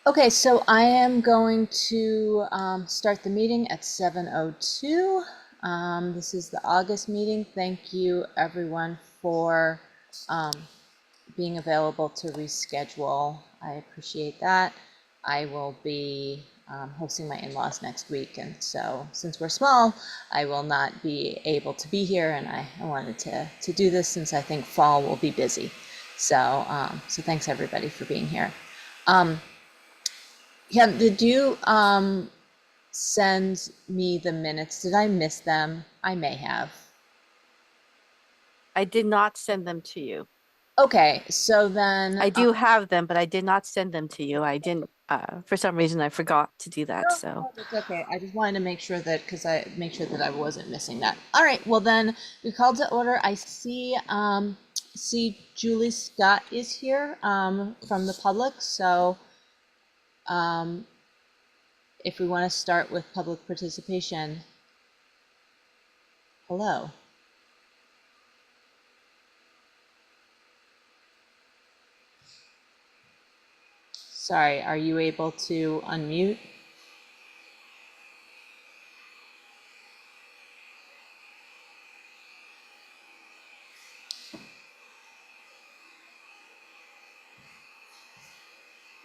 Okay, so I am going to start the meeting at 7:02. This is the August meeting. Thank you, everyone, for um, being available to reschedule. I appreciate that. I will be hosting my in-laws next week, and so since we're small, I will not be able to be here, and I wanted to do this since I think fall will be busy. So thanks everybody for being here. Um, yeah, did you send me the minutes? Did I miss them? I may have. I did not send them to you. Okay, so then I do have them, but I did not send them to you. I didn't, for some reason, I forgot to do that. no, So no, that's okay. I just wanted to make sure that because I make sure that I wasn't missing that. All right, well then we called to order. I see Julie Scott is here from the public. So um, if we want to start with public participation, hello. Sorry, are you able to unmute?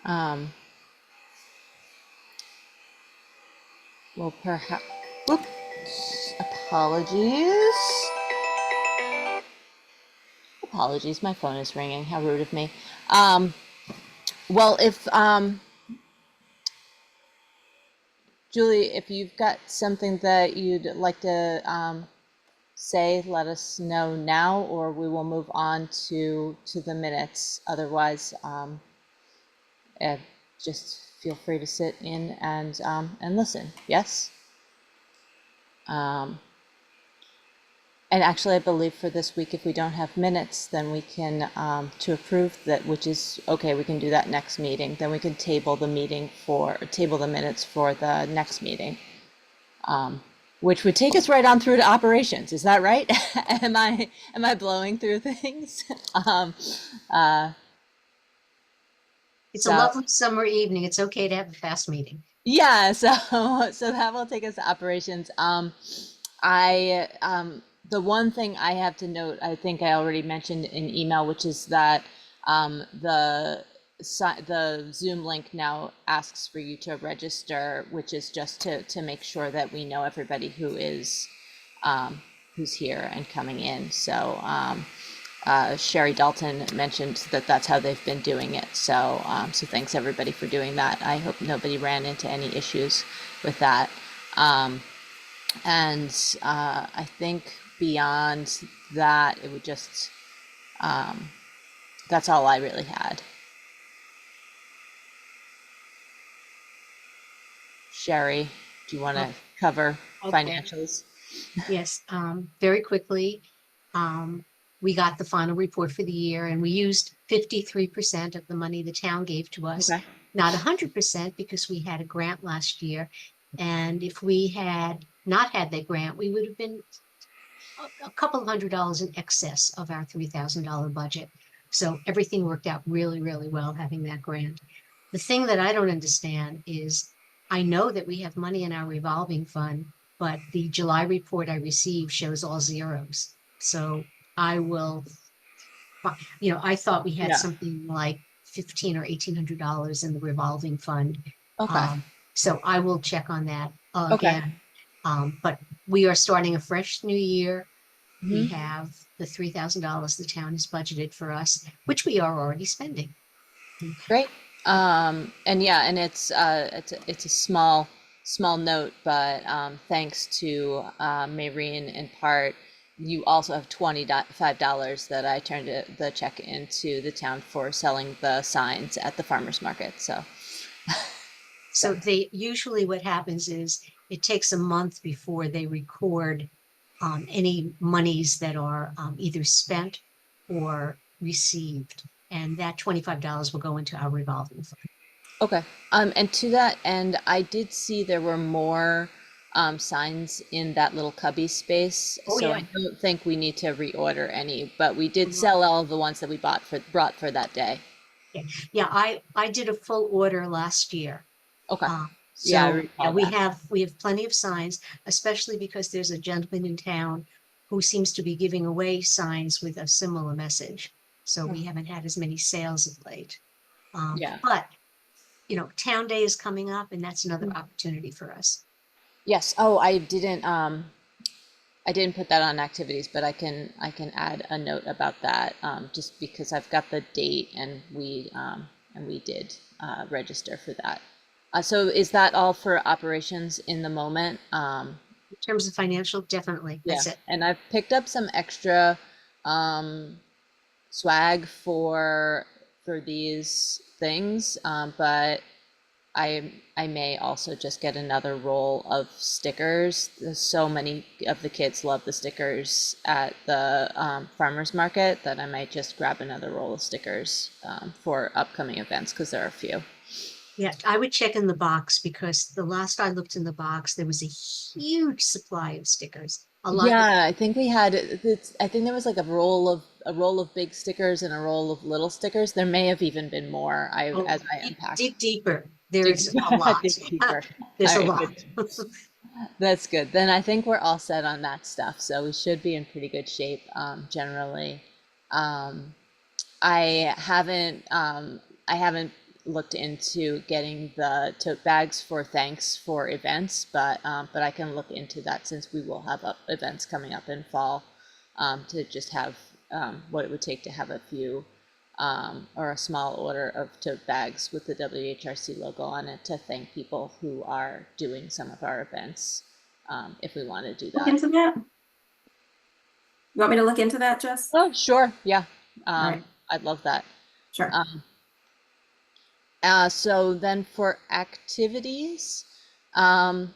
Um, well, perhaps. Oops. Apologies. Apologies. My phone is ringing. How rude of me. Um, well, if Julie, if you've got something that you'd like to say, let us know now, or we will move on to the minutes. Otherwise, uh, just feel free to sit in and listen. Yes. Um, And actually, I believe for this week, if we don't have minutes, then we can, to approve that, which is, okay, we can do that next meeting. Then we can table the minutes for the next meeting, which would take us right on through to operations. Is that right? Am I blowing through things? Um, uh, It's a so lovely summer evening. It's okay to have a fast meeting. yeah, so that will take us to operations. I the one thing I have to note, I think I already mentioned in email, which is that the Zoom link now asks for you to register, which is just to make sure that we know everybody um, who's here and coming in. Sherry Dalton mentioned that that's how they've been doing it. So thanks everybody for doing that. I hope nobody ran into any issues with that. Um, and I think beyond that, it would just, um, that's all I really had. Sherry, do you want Oh, to cover okay. financials? Yes, very quickly. Um, we got the final report for the year and we used 53% of the money the town gave to us. Okay. Not 100% because we had a grant last year. And if we had not had that grant, we would have been a couple of $100 in excess of our $3,000 budget. So everything worked out really, really well having that grant. The thing that I don't understand is I know that we have money in our revolving fund, but the July report I received shows all zeros. So I will, I thought we had Yeah. something like 15 or $1,800 in the revolving fund. Okay. Um, so I will check on that Okay. again. But we are starting a fresh new year. We Hmm. have the $3,000 the town has budgeted for us, which we are already spending. Great. And yeah, and it's a small note, but thanks to Maureen in part, you also have $25 that I turned the check into the town for selling the signs at the farmers market. So So they usually what happens is it takes a month before they record any monies that are either spent or received. And that $25 will go into our revolving fund. okay. And to that end, I did see there were more signs in that little cubby space. Oh, So I yeah. don't think we need to reorder any, but we did Mhm. sell all of the ones that we brought for that day. Yeah, I did a full order last year. Okay. Yeah, I So recall we that. have plenty of signs, especially because there's a gentleman in town who seems to be giving away signs with a similar message. So we haven't had as many sales of late. Yeah. But Town Day is coming up, and that's another Mm. opportunity for us. Yes. Oh, I didn't put that on activities, but I can add a note about that, just because I've got the date and we did register for that. So is that all for operations in the moment? In terms of financial, definitely, Yeah, that's it. and I've picked up some extra swag for these things, but I may also just get another roll of stickers. So many of the kids love the stickers at the farmers market that I might just grab another roll of stickers for upcoming events because there are a few. Yeah, I would check in the box because the last I looked in the box, there was a huge supply of stickers. A lot of Yeah, I think we had I think there was like a roll of big stickers and a roll of little stickers. There may have even been more. oh, As I unpacked. dig deeper. Dig, There's a lot. dig deeper. There's All a right, lot. good. That's good. Then I think we're all set on that stuff. So we should be in pretty good shape, generally. Um, I haven't looked into getting the tote bags for thanks for events, but I can look into that since we will have events coming up in fall, to just have what it would take to have a few, or a small order of tote bags with the WHRC logo on it to thank people who are doing some of our events, if we want to do Look that. into that. You want me to look into that, Jess? Oh, sure. Yeah. All right. I'd love that. Sure. So then for activities, um,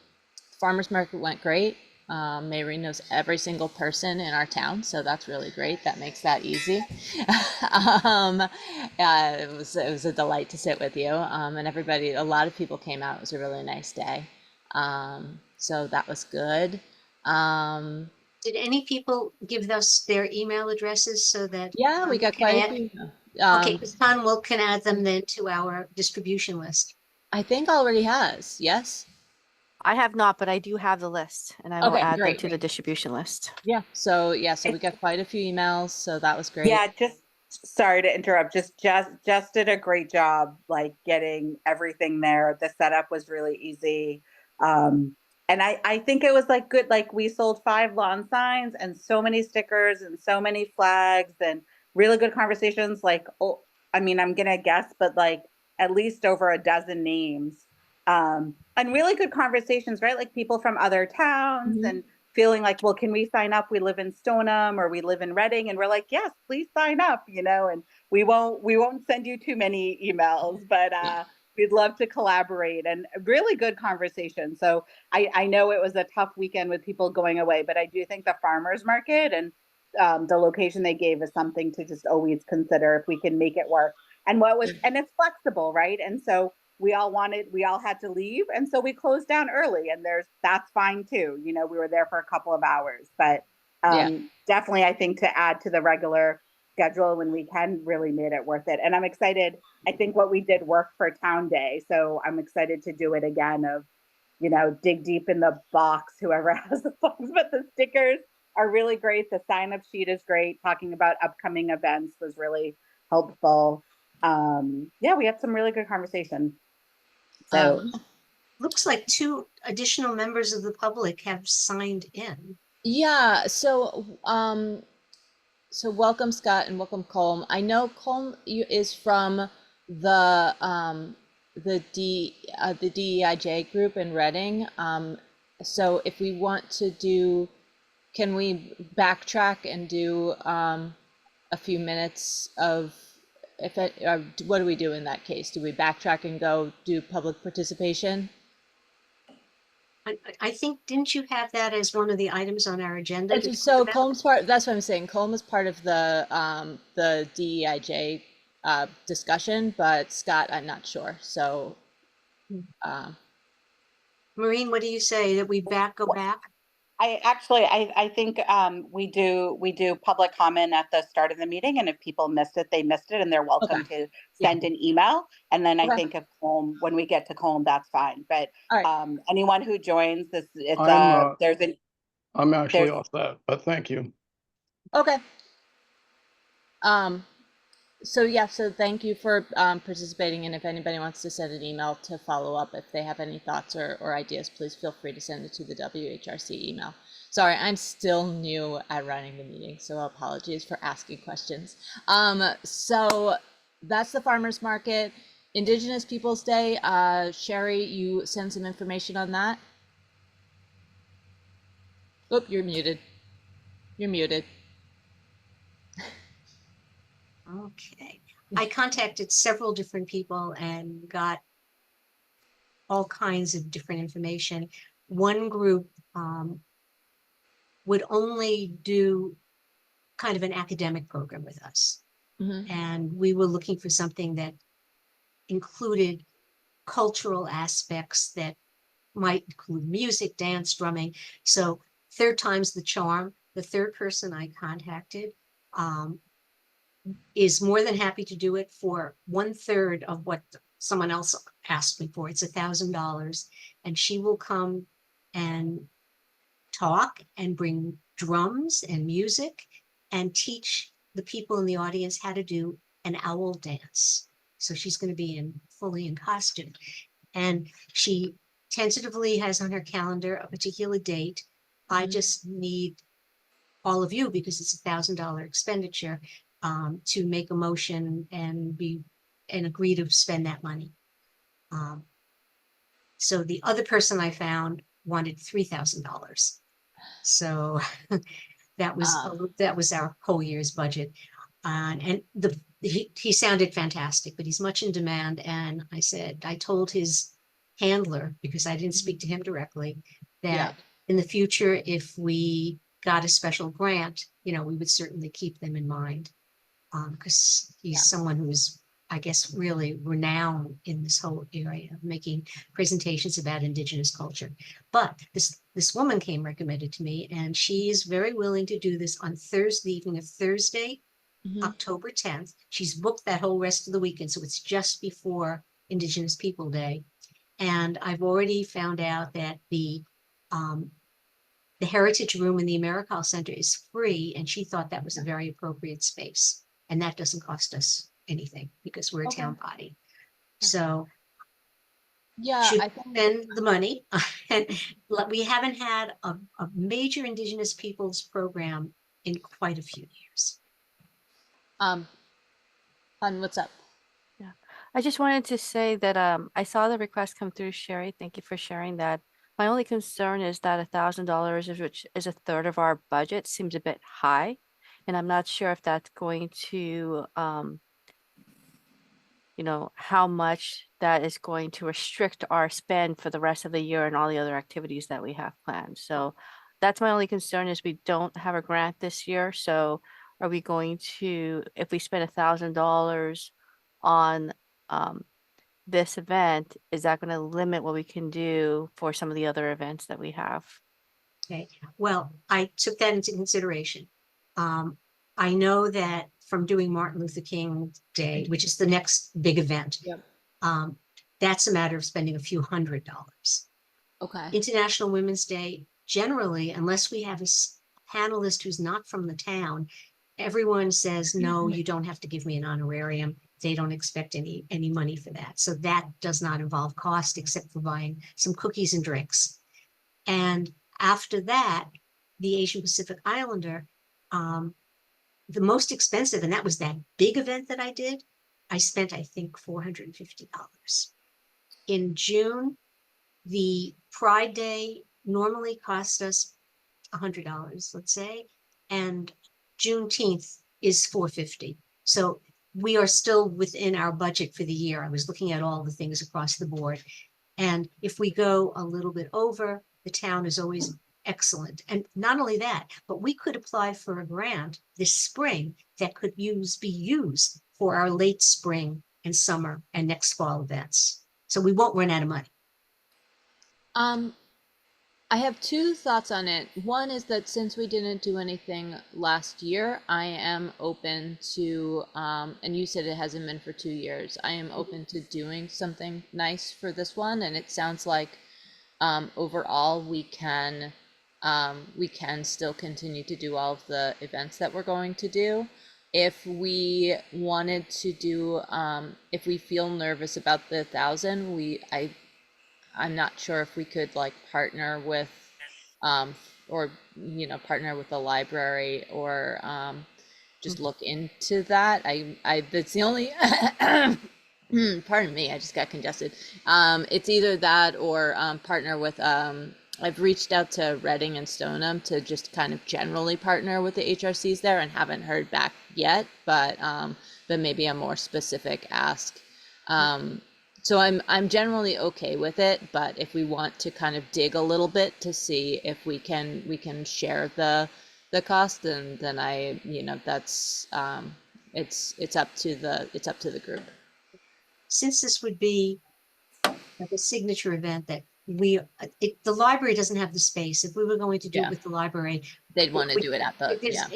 farmers market went great. Mary knows every single person in our town, so that's really great. That makes that easy. It was a delight to sit with you, and a lot of people came out. It was a really nice day. So that was good. Um, Did any people give us their email addresses so that yeah, we got quite a few. Okay, Conwell can add them then to our distribution list. I think already has. Yes. I have not, but I do have the list and I will Okay, add them great. to the distribution list. Yeah. So we got quite a few emails, so that was great. Yeah, just sorry to interrupt. Just did a great job like getting everything there. The setup was really easy. And I think it was like good, like we sold 5 lawn signs and so many stickers and so many flags and really good conversations. Like, oh, I mean, I'm gonna guess, but like at least over a dozen names. And really good conversations, right? Like people from other towns Mhm. and feeling like, well, can we sign up? We live in Stoneham or we live in Reading, and we're like, yes, please sign up, and we won't send you too many emails, but Yeah. we'd love to collaborate and really good conversation. So I know it was a tough weekend with people going away, but I do think the farmers market and the location they gave is something to just always consider if we can make it work. And it's flexible, right? And so we all had to leave, and so we closed down early, and that's fine too. We were there for a couple of hours, but Yeah. definitely I think to add to the regular schedule when we can really made it worth it. And I'm excited. I think what we did worked for Town Day, so I'm excited to do it again. Dig deep in the box, whoever has the box, but the stickers are really great. The sign up sheet is great. Talking about upcoming events was really helpful. Yeah, we had some really good conversation. So Looks like 2 additional members of the public have signed in. Yeah. So welcome Scott and welcome Colm. I know Colm is from the DEIJ group in Reading. So if we want to can we backtrack and do a few minutes of what do we do in that case? Do we backtrack and go do public participation? I think, didn't you have that as one of the items on our agenda? So Colm's part, that's what I'm saying. Colm is part of the DEIJ discussion, but Scott, I'm not sure. So Maureen, what do you say that we go back? I think we do public comment at the start of the meeting, and if people missed it, they missed it, and they're welcome Okay. to send an email. And then I Okay. think if Colm, when we get to Colm, that's fine. But All right. anyone who joins this, it's I'm there's actually all set, but thank you. Okay. Um, so yeah, so thank you for participating, and if anybody wants to send an email to follow up, if they have any thoughts or ideas, please feel free to send it to the WHRC email. Sorry, I'm still new at running the meeting, so apologies for asking questions. So that's the farmers market. Indigenous Peoples Day, Sherry, you send some information on that? Oop, you're muted. You're muted. Okay. I contacted several different people and got all kinds of different information. One group would only do kind of an academic program with us. Mhm. And we were looking for something that included cultural aspects that might include music, dance, drumming. So third time's the charm. The third person I contacted is more than happy to do it for 1/3 of what someone else asked me for. It's $1,000, and she will come and talk and bring drums and music and teach the people in the audience how to do an owl dance. So she's going to be fully in costume. And she tentatively has on her calendar a particular date. I Mhm. just need all of you, because it's $1,000 expenditure, to make a motion and agree to spend that money. So the other person I found wanted $3,000. So that was our whole year's budget. And he sounded fantastic, but he's much in demand. And I told his handler, because I didn't speak to him directly, that Yeah. in the future, if we got a special grant, we would certainly keep them in mind. Because he's Yeah. someone who's, I guess, really renowned in this whole area of making presentations about Indigenous culture. But this woman came recommended to me, and she is very willing to do this on Thursday, the evening of Thursday, Mhm. October 10th. She's booked that whole rest of the weekend, so it's just before Indigenous People Day. And I've already found out that the Heritage Room in the AmeriCol Center is free, and she thought that was a very appropriate space. And that doesn't cost us anything because we're a Okay. town body. Yeah. So Yeah, should I think spend the money. And we haven't had a major Indigenous peoples program in quite a few years. what's up? Yeah, I just wanted to say that I saw the request come through, Sherry. Thank you for sharing that. My only concern is that $1,000, which is 1/3 of our budget, seems a bit high, and I'm not sure if that's going to how much that is going to restrict our spend for the rest of the year and all the other activities that we have planned. So that's my only concern, is we don't have a grant this year. So are we going to, if we spend $1,000 on this event, is that going to limit what we can do for some of the other events that we have? Okay, well, I took that into consideration. I know that from doing Martin Luther King Day, which is the next big event, Yep. that's a matter of spending a few $100s. Okay. International Women's Day, generally, unless we have a panelist who's not from the town, everyone says, no, you don't have to give me an honorarium. They don't expect any money for that. So that does not involve cost except for buying some cookies and drinks. And after that, the Asian Pacific Islander, the most expensive, and that was that big event that I did, I spent, I think, $450. In June, the Pride Day normally cost us $100, let's say, and Juneteenth is $450. So we are still within our budget for the year. I was looking at all the things across the board. And if we go a little bit over, the town is always excellent. And not only that, but we could apply for a grant this spring that could be used for our late spring and summer and next fall events. So we won't run out of money. I have two thoughts on it. One is that since we didn't do anything last year, I am open to, and you said it hasn't been for 2 years, I am open to doing something nice for this one. And it sounds like overall we can still continue to do all of the events that we're going to do. If we wanted to do, if we feel nervous about the 1,000, I'm not sure if we could like partner with, or, partner with the library or, just look into that. That's the only, pardon me, I just got congested. It's either that or, partner with, I've reached out to Reading and Stoneham to just kind of generally partner with the HRCs there and haven't heard back yet, but maybe a more specific ask. So I'm generally okay with it, but if we want to kind of dig a little bit to see if we can share the cost, then that's it's up to the group. Since this would be like a signature event that the library doesn't have the space. If we were going to do Yeah. it with the library, They'd want to do it at the, yeah.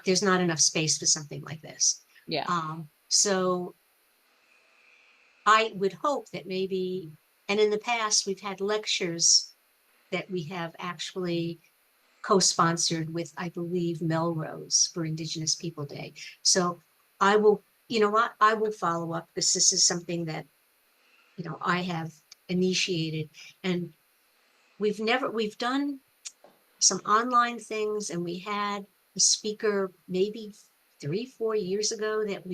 there's not enough space for something like this. Yeah. So I would hope that maybe, and in the past, we've had lectures that we have actually co-sponsored with, I believe, Melrose for Indigenous People Day. So I will, I will follow up because this is something that, I have initiated, and we've done some online things, and we had a speaker maybe 3-4 years ago that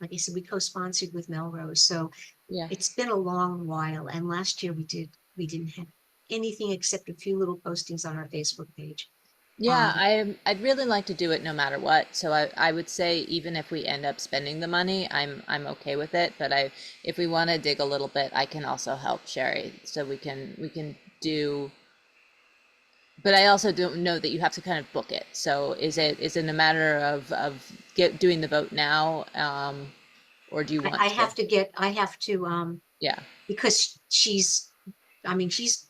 like I said, we co-sponsored with Melrose. So Yeah. it's been a long while. And last year we didn't have anything except a few little postings on our Facebook page. Yeah, I'd really like to do it no matter what. So I would say even if we end up spending the money, I'm okay with it. But if we want to dig a little bit, I can also help Sherry. So we can do. But I also don't know that you have to kind of book it. So is it a matter of doing the vote now, or do you want I have to Yeah. because she's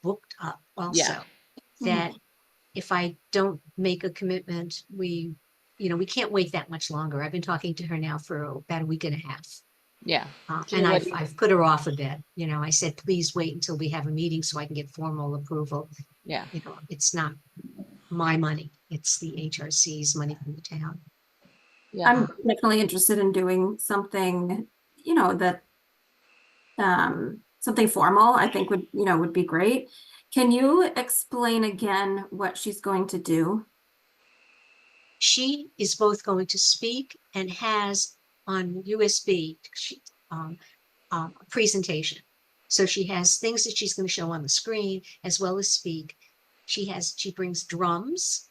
booked up also. Yeah. That if I don't make a commitment, we can't wait that much longer. I've been talking to her now for about a week and a half. Yeah. And I've put her off a bit. I said, please wait until we have a meeting so I can get formal approval. Yeah. It's not my money. It's the HRC's money from the town. Yeah. I'm definitely interested in doing something, that something formal, I think would be great. Can you explain again what she's going to do? She is both going to speak and has on USB a presentation. So she has things that she's going to show on the screen as well as speak. She brings drums.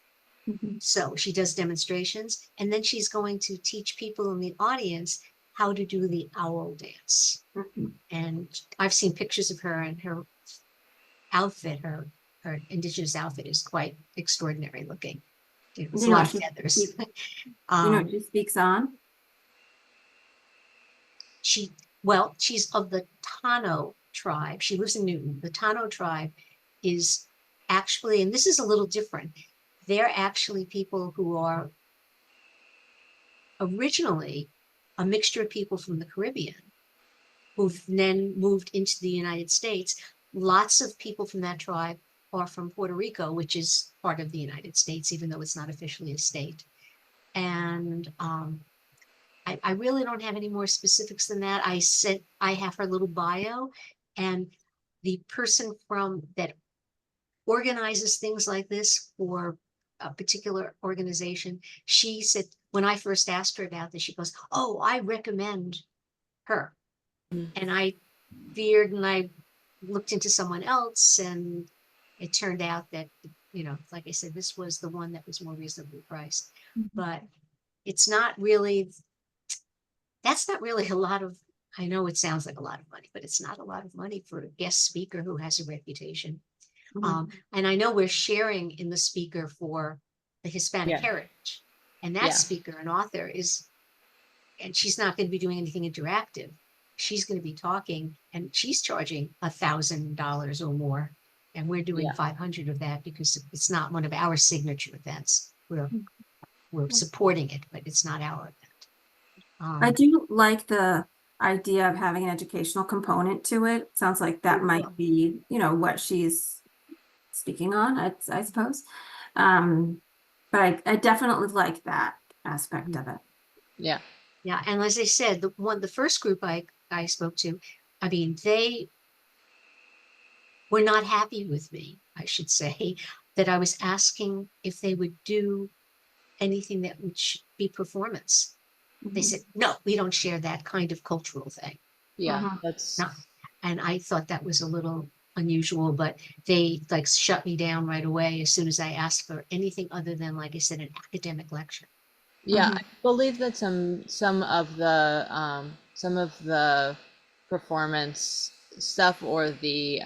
So she does demonstrations, and then she's going to teach people in the audience how to do the owl dance. And I've seen pictures of her, and her outfit, her Indigenous outfit is quite extraordinary looking. It's a lot of feathers. She speaks on. She's of the Tano tribe. She lives in Newton. The Tano tribe is actually, and this is a little different, they're actually people who are originally a mixture of people from the Caribbean who've then moved into the United States. Lots of people from that tribe are from Puerto Rico, which is part of the United States, even though it's not officially a state. And I really don't have any more specifics than that. I said I have her little bio, and the person that organizes things like this for a particular organization, she said, when I first asked her about this, she goes, "Oh, I recommend her." And I feared, and I looked into someone else, and it turned out that, like I said, this was the one that was more reasonably priced. But that's not really a lot of, I know it sounds like a lot of money, but it's not a lot of money for a guest speaker who has a reputation. And I know we're sharing in the speaker for the Hispanic heritage, and that speaker and author and she's not going to be doing anything interactive. She's going to be talking, and she's charging $1,000 or more. And we're doing Yeah. 500 of that because it's not one of our signature events. We're supporting it, but it's not our event. I do like the idea of having an educational component to it. Sounds like that might be, you know, what she's speaking on, I suppose. But I definitely like that aspect of it. Yeah. Yeah, and as I said, the first group I spoke to, I mean, they were not happy with me, I should say, that I was asking if they would do anything that would be performance. They Mhm. said, no, we don't share that kind of cultural thing. Yeah. Mhm. That's No. And I thought that was a little unusual, but they like shut me down right away as soon as I asked for anything other than, like I said, an academic lecture. yeah. Mhm. I believe that some of the performance stuff or the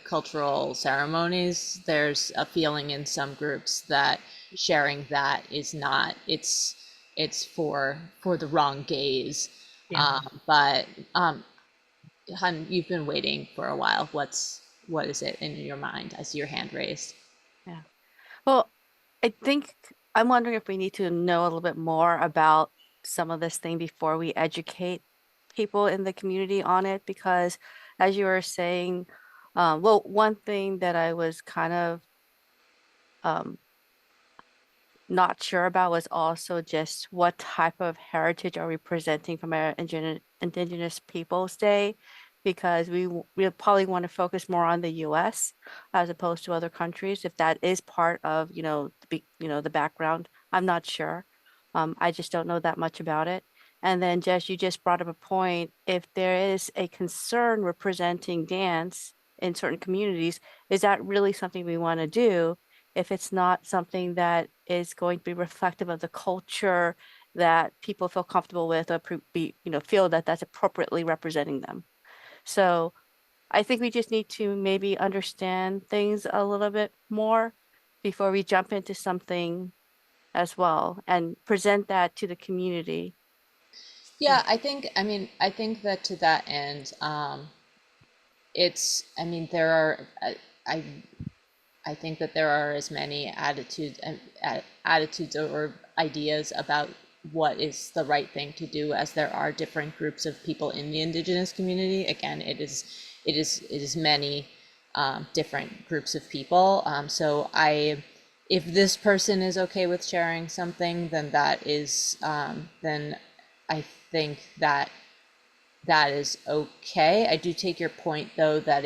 cultural ceremonies, there's a feeling in some groups that sharing that is not, it's for the wrong gaze. Yeah. But Hun, you've been waiting for a while. What is it in your mind? I see your hand raised. Yeah. Well, I think I'm wondering if we need to know a little bit more about some of this thing before we educate people in the community on it, because as you were saying, well, one thing that I was kind of um, not sure about was also just what type of heritage are we presenting from our Indigenous Peoples Day, because we probably want to focus more on the U.S. as opposed to other countries. If that is part of, the background, I'm not sure. I just don't know that much about it. And then Jess, you just brought up a point. If there is a concern with presenting dance in certain communities, is that really something we want to do? If it's not something that is going to be reflective of the culture that people feel comfortable with, or feel that that's appropriately representing them. So I think we just need to maybe understand things a little bit more before we jump into something as well and present that to the community. Yeah, I think that to that end, I mean, there are, I, I think that there are as many attitudes or ideas about what is the right thing to do as there are different groups of people in the Indigenous community. Again, it is many different groups of people. So if this person is okay with sharing something, then then I think that is okay. I do take your point though, that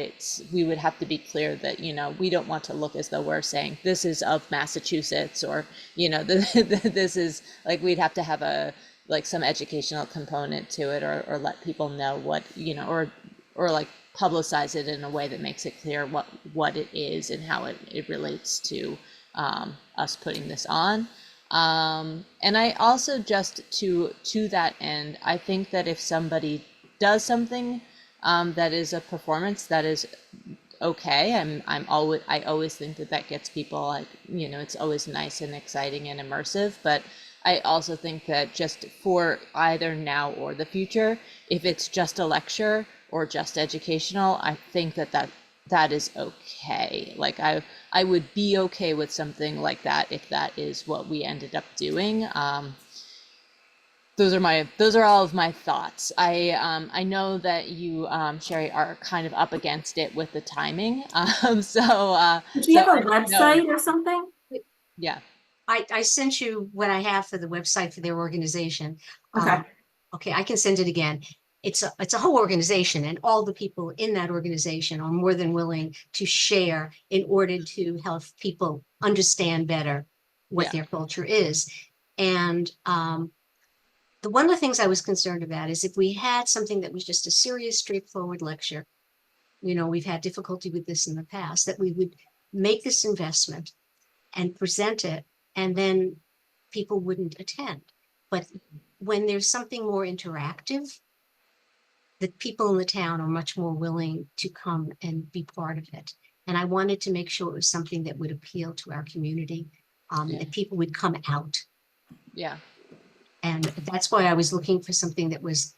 we would have to be clear that, we don't want to look as though we're saying this is of Massachusetts, or, this is like, we'd have to have some educational component to it, or let people know what, or like publicize it in a way that makes it clear what it is and how it relates to us putting this on. And I also, just to that end, I think that if somebody does something that is a performance, that is okay. I always think that gets people, like, it's always nice and exciting and immersive. But I also think that just for either now or the future, if it's just a lecture or just educational, I think that is okay. Like, I would be okay with something like that if that is what we ended up doing. Those are all of my thoughts. I know that you, Sherry, are kind of up against it with the timing. Do you have I a don't know. website or something? Yeah. I sent you what I have for the website for their organization. Okay. Okay, I can send it again. It's a whole organization, and all the people in that organization are more than willing to share in order to help people understand better what Yeah. their culture is. And one of the things I was concerned about is if we had something that was just a serious, straightforward lecture, we've had difficulty with this in the past, that we would make this investment and present it, and then people wouldn't attend. But when there's something more interactive, the people in the town are much more willing to come and be part of it. And I wanted to make sure it was something that would appeal to our community, Yeah. that people would come out. Yeah. And that's why I was looking for something that was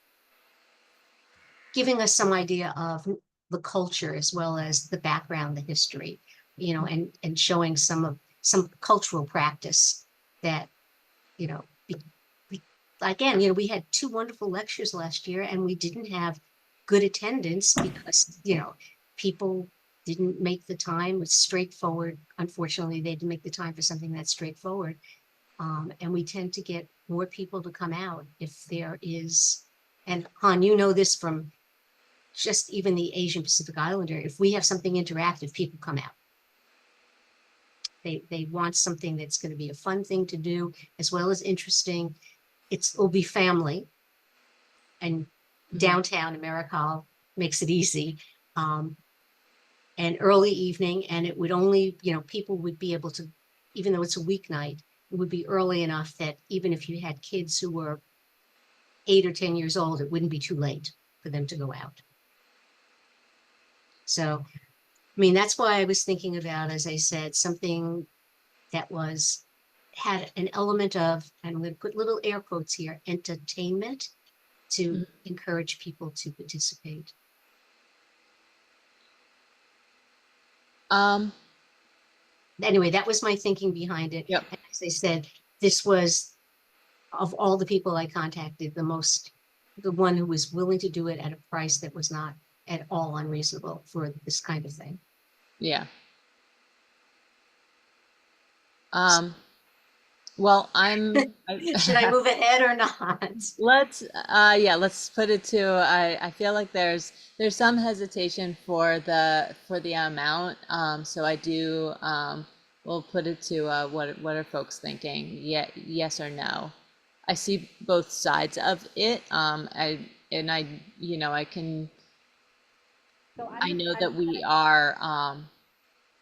giving us some idea of the culture as well as the background, the history, you know, and showing some cultural practice that, you know, again, you know, we had 2 wonderful lectures last year and we didn't have good attendance because, you know, people didn't make the time. It's straightforward. Unfortunately, they didn't make the time for something that's straightforward. And we tend to get more people to come out if there is, and Han, you know this from just even the Asian Pacific Islander, if we have something interactive, people come out. They want something that's going to be a fun thing to do as well as interesting. It'll be family, and downtown Americal makes it easy. And early evening, and it would only, you know, people would be able to, even though it's a weeknight, it would be early enough that even if you had kids who were 8 or 10 years old, it wouldn't be too late for them to go out. So, I mean, that's why I was thinking about, as I said, something that had an element of, and I'm going to put little air quotes here, entertainment to encourage people to participate. Anyway, that was my thinking behind it. Yep. And as I said, this was, of all the people I contacted, the one who was willing to do it at a price that was not at all unreasonable for this kind of thing. Yeah. Well, Should I move ahead or not? let's put it to, I feel like there's some hesitation for the amount. So I do, we'll put it to, what are folks thinking? Yeah, yes or no? I see both sides of it. You know, I know that we are,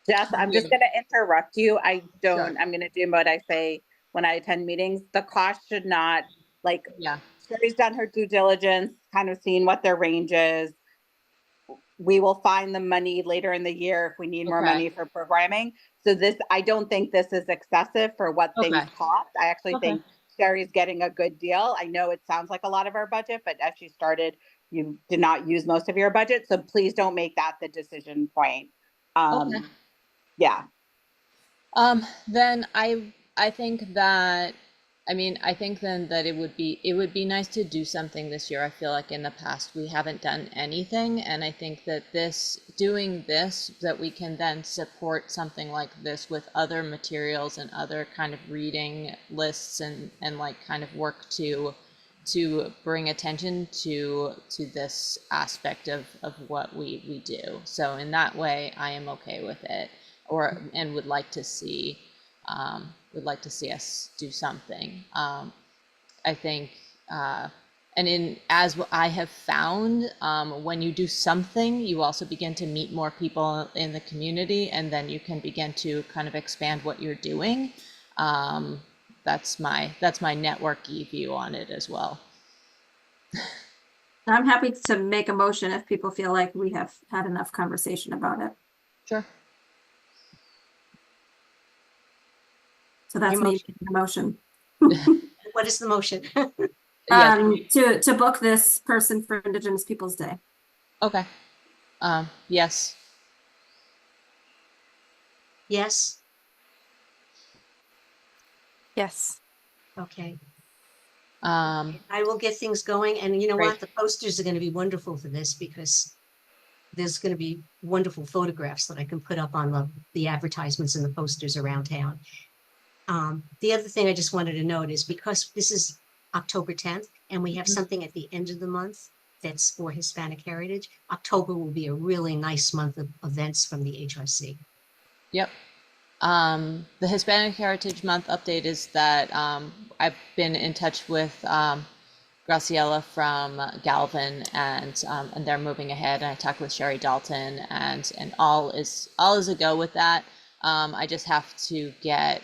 Jess, I'm just going to interrupt you. I'm going to do what I say when I attend meetings. The cost should not, like, yeah, Sherry's done her due diligence, kind of seen what their range is. We will find the money later in the year if we need more money for programming. So I don't think this is excessive for what things cost. I actually think Sherry's getting a good deal. I know it sounds like a lot of our budget, but as you started, you did not use most of your budget. So please don't make that the decision point. Yeah. Then I think that, I think then that it would be nice to do something this year. I feel like in the past we haven't done anything, and I think that doing this, that we can then support something like this with other materials and other kind of reading lists and like kind of work to bring attention to this aspect of what we do. So in that way, I am okay with it, and would like to see us do something. I think, and as I have found, when you do something, you also begin to meet more people in the community, and then you can begin to kind of expand what you're doing. That's my networky view on it as well. I'm happy to make a motion if people feel like we have had enough conversation about it. Sure. So that's Your me making the motion. What is the motion? Yes. To book this person for Indigenous Peoples Day. Okay. Yes. Yes. Yes. Okay. I will get things going, and you know Great. what? The posters are going to be wonderful for this because there's going to be wonderful photographs that I can put up on the advertisements and the posters around town. The other thing I just wanted to note is because this is October 10th and we have something at the end of the month that's for Hispanic Heritage, October will be a really nice month of events from the HRC. Yep. The Hispanic Heritage Month update is that I've been in touch with Graciela from Galvin, and they're moving ahead. And I talked with Sherry Dalton, and all is a go with that. I just have to get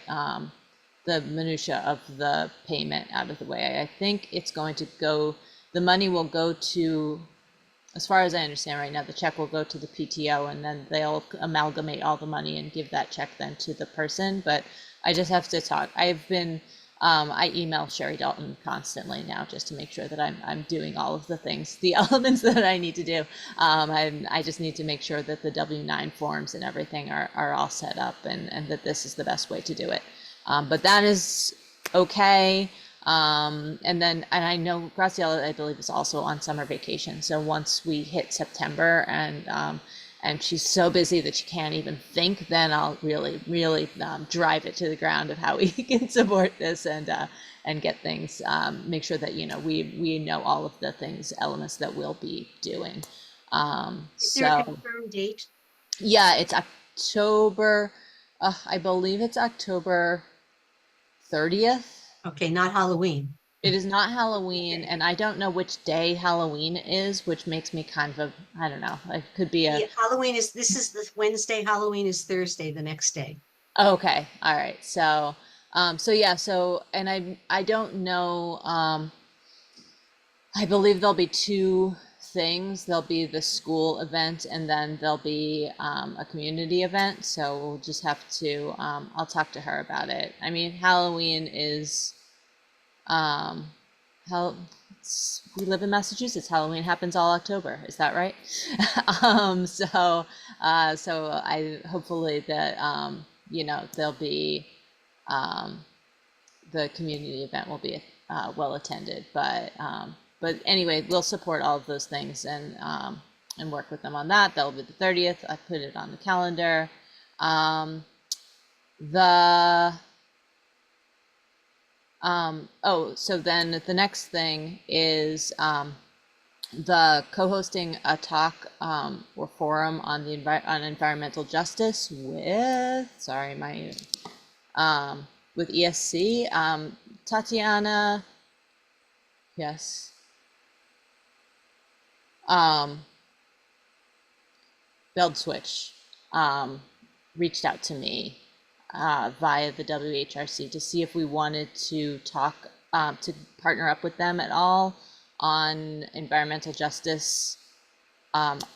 the minutia of the payment out of the way. I think it's going to go. The money will go to, as far as I understand right now, the check will go to the PTO, and then they'll amalgamate all the money and give that check then to the person. But I just have to talk. I've been I email Sherry Dalton constantly now just to make sure that I'm doing all of the things, the elements that I need to do. I just need to make sure that the W-9 forms and everything are all set up, and that this is the best way to do it. But that is okay. And I know Graciela, I believe, is also on summer vacation. So once we hit September and she's so busy that she can't even think, then I'll really, really drive it to the ground of how we can support this and get things, make sure that, we know all of the things, elements that we'll be doing. Is there a So confirmed date? yeah, it's October, I believe it's October 30th. Okay, not Halloween. It is not Halloween, Okay. and I don't know which day Halloween is, which makes me kind of, I don't know, it could be Yeah, Halloween is, this is the Wednesday, Halloween is Thursday, the next day. okay, all right. So, yeah, and I don't know, I believe there'll be two things. There'll be the school event, and then there'll be a community event. So we'll just have to, I'll talk to her about it. I mean, Halloween is, how we live in Massachusetts. Halloween happens all October. Is that right? So I hopefully that there'll be the community event will be well attended. But anyway, we'll support all of those things and work with them on that. That'll be the 30th. I put it on the calendar. So then the next thing is the co-hosting a talk or forum on on environmental justice with with ESC. Tatiana, yes. Beldswitch reached out to me via the WHRC to see if we wanted to talk, to partner up with them at all on environmental justice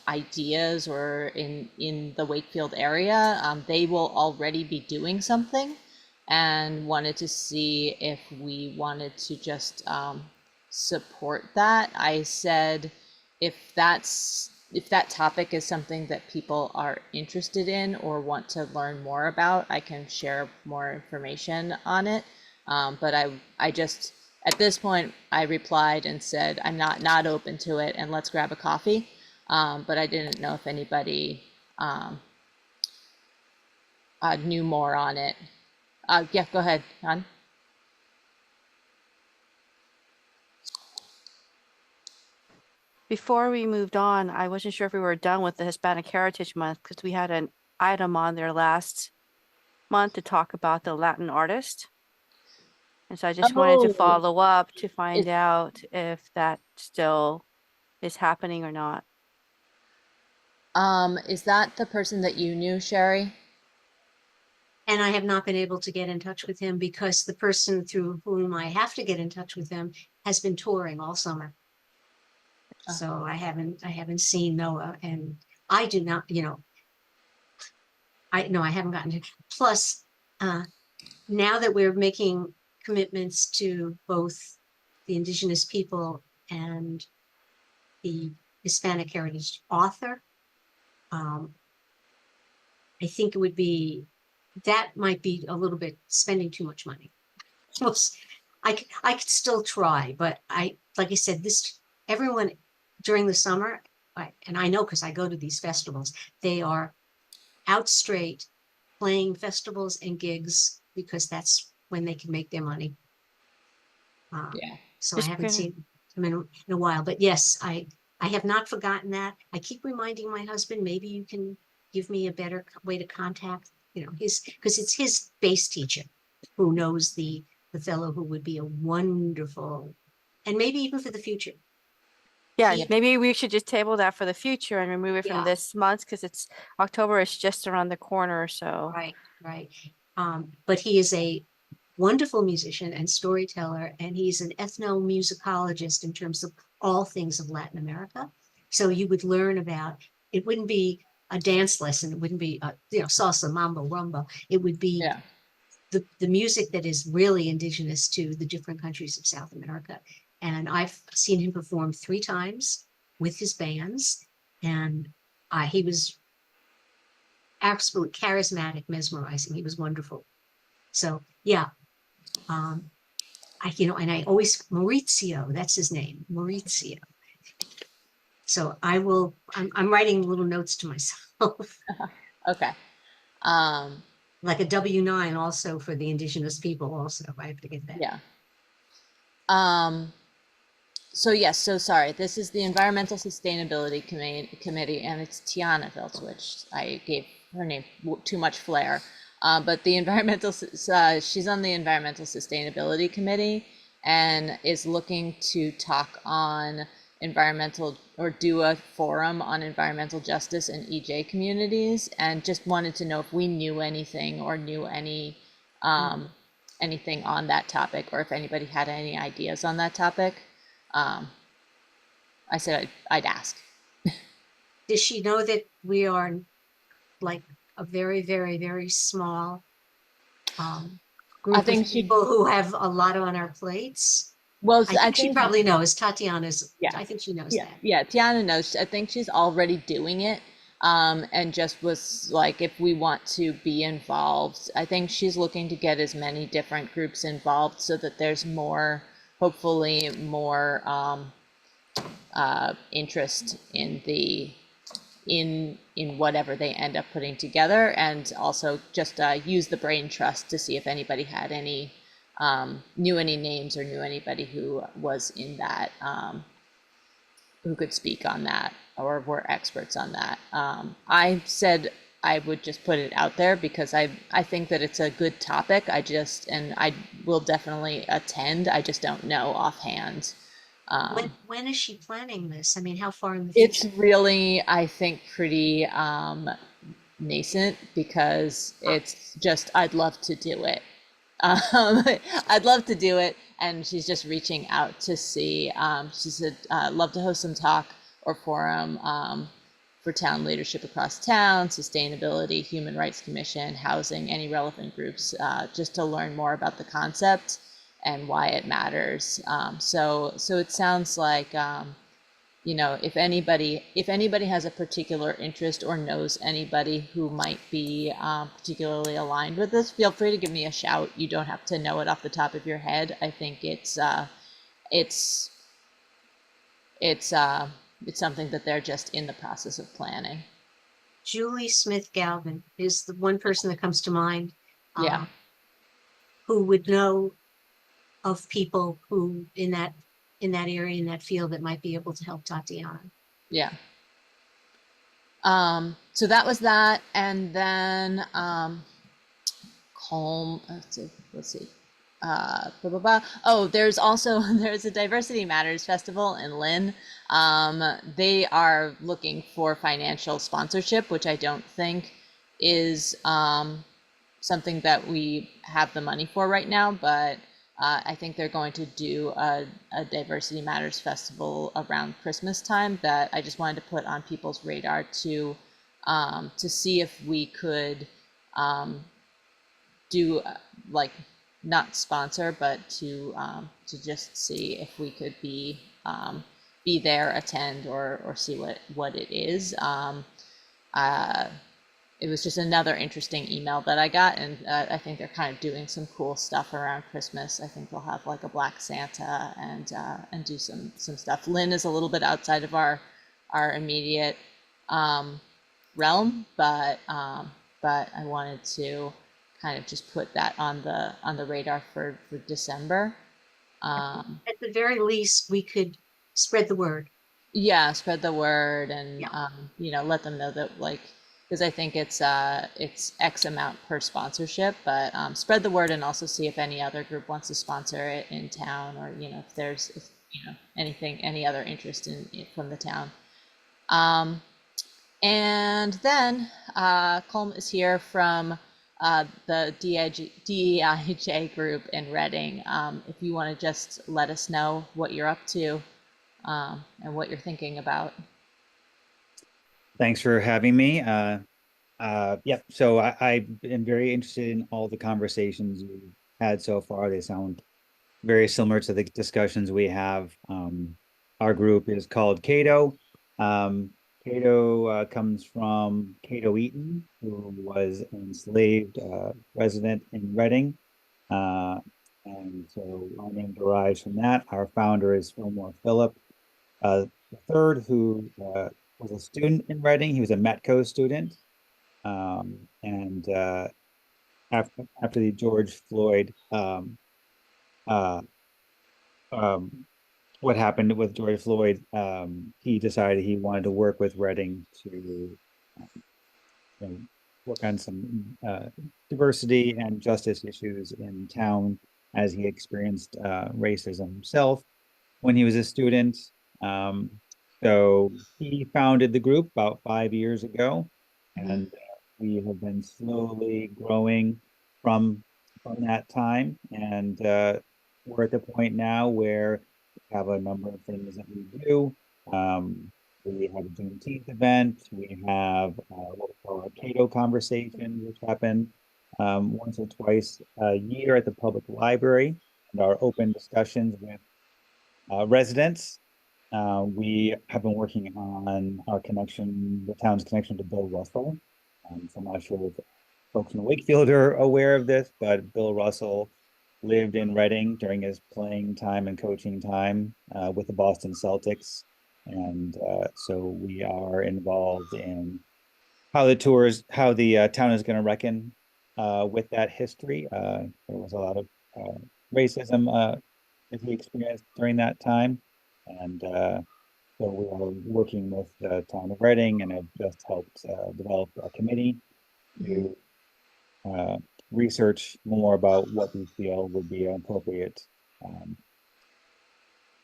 ideas or in the Wakefield area. They will already be doing something and wanted to see if we wanted to just support that. I said, if that topic is something that people are interested in or want to learn more about, I can share more information on it. But I just, at this point, I replied and said, I'm not open to it, and let's grab a coffee. But I didn't know if anybody knew more on it. Yeah, go ahead, John. Before we moved on, I wasn't sure if we were done with the Hispanic Heritage Month because we had an item on there last month to talk about the Latin artist. And so I just wanted to follow up to find out if that still is happening or not. Is that the person that you knew, Sherry? And I have not been able to get in touch with him because the person through whom I have to get in touch with him has been touring all summer. So I haven't seen Noah, and I do not, I haven't gotten to. Plus, now that we're making commitments to both the Indigenous people and the Hispanic heritage author, I think it would be, that might be a little bit spending too much money. I could still try, but like I said, everyone during the summer, and I know because I go to these festivals, they are out straight playing festivals and gigs because that's when they can make their money. Yeah. So I haven't seen them in a while, but yes, I have not forgotten that. I keep reminding my husband, maybe you can give me a better way to contact, because it's his bass teacher who knows the fellow who would be a wonderful, and maybe even for the future. Yeah, maybe we should just table that for the future and remove it from Yeah. this month because it's October is just around the corner. So Right. But he is a wonderful musician and storyteller, and he's an ethnomusicologist in terms of all things of Latin America. So you would learn about, it wouldn't be a dance lesson, it wouldn't be salsa, mambo, rumba. It would be the music that is really indigenous to the different countries of South America. And I've seen him perform 3 times with his bands, and he was absolutely charismatic, mesmerizing. He was wonderful. So yeah, and I always Maurizio, that's his name, Maurizio. So I'm writing little notes to myself, Okay. like a W-9 also for the indigenous people also. I have to get that. Yeah. So yes, so sorry. This is the Environmental Sustainability Committee, and it's Tiana Viltwich. I gave her name too much flair. But the she's on the Environmental Sustainability Committee and is looking to talk on environmental, or do a forum on environmental justice in EJ communities, and just wanted to know if we knew anything or knew anything on that topic, or if anybody had any ideas on that topic. I said I'd ask. Does she know that we are like a very, very, very small group of think she- people who have a lot on our plates? Well, I think she probably knows. Tatiana's, Yeah. I think she knows Yeah, that. yeah. Tiana knows. I think she's already doing it, and just was like, if we want to be involved, I think she's looking to get as many different groups involved so that there's more, hopefully more interest in in whatever they end up putting together, and also just use the brain trust to see if anybody had any knew any names or knew anybody who was in that, who could speak on that or were experts on that. I said I would just put it out there because I think that it's a good topic. And I will definitely attend. I just don't know offhand. When is she planning this? I mean, how far in the It's future? really, I think, pretty nascent, because it's just, I'd love to do it. I'd love to do it, and she's just reaching out to see. She said, love to host some talk or forum for town leadership across town, sustainability, human rights commission, housing, any relevant groups, just to learn more about the concept and why it matters. So it sounds like, if anybody has a particular interest or knows anybody who might be particularly aligned with this, feel free to give me a shout. You don't have to know it off the top of your head. I think it's something that they're just in the process of planning. Julie Smith Galvin is the one person that comes to mind. Yeah. Who would know of people who in that area, in that field, that might be able to help Tatiana. Yeah. So that was that, and then Colm. Let's see. Blah, blah, blah. Oh, there's a Diversity Matters Festival in Lynn. They are looking for financial sponsorship, which I don't think is something that we have the money for right now, but I think they're going to do a Diversity Matters Festival around Christmas time that I just wanted to put on people's radar to see if we could do like, not sponsor, but to just see if we could be there, attend, or see what it is. It was just another interesting email that I got, and I think they're kind of doing some cool stuff around Christmas. I think they'll have like a Black Santa and do some stuff. Lynn is a little bit outside of our immediate realm, but I wanted to kind of just put that on the radar for December. At the very least, we could spread the word. Yeah, spread the word, and Yeah. let them know that, like, because I think it's X amount per sponsorship, but spread the word, and also see if any other group wants to sponsor it in town, or if there's any other interest in it from the town. And then Colm is here from the DEIJ group in Reading. If you want to just let us know what you're up to and what you're thinking about. Thanks for having me. Yep. So I am very interested in all the conversations you had so far. They sound very similar to the discussions we have. Our group is called Cato. Um, Cato comes from Cato Eaton, who was an enslaved resident in Reading. Uh, and so our name derives from that. Our founder is Fillmore Phillip the third, who was a student in Reading. He was a Metco student. And after the George Floyd uh, um, what happened with George Floyd, he decided he wanted to work with Reading to work on some diversity and justice issues in town as he experienced racism himself when he was a student. Um, so he founded the group about 5 years ago, Mhm. and we have been slowly growing from that time. And we're at the point now where we have a number of things that we do. We have a Juneteenth event. We have what we call a Cato conversation, which happen once or twice a year at the public library, and our open discussions with residents. We have been working on our connection, the town's connection to Bill Russell. So I'm not sure if folks in Wakefield are aware of this, but Bill Russell lived in Reading during his playing time and coaching time with the Boston Celtics. And so we are involved in how the town is going to reckon with that history. There was a lot of racism that he experienced during that time. And so we are working with the town of Reading and have just helped develop a committee Mhm. to uh, research more about what we feel would be an appropriate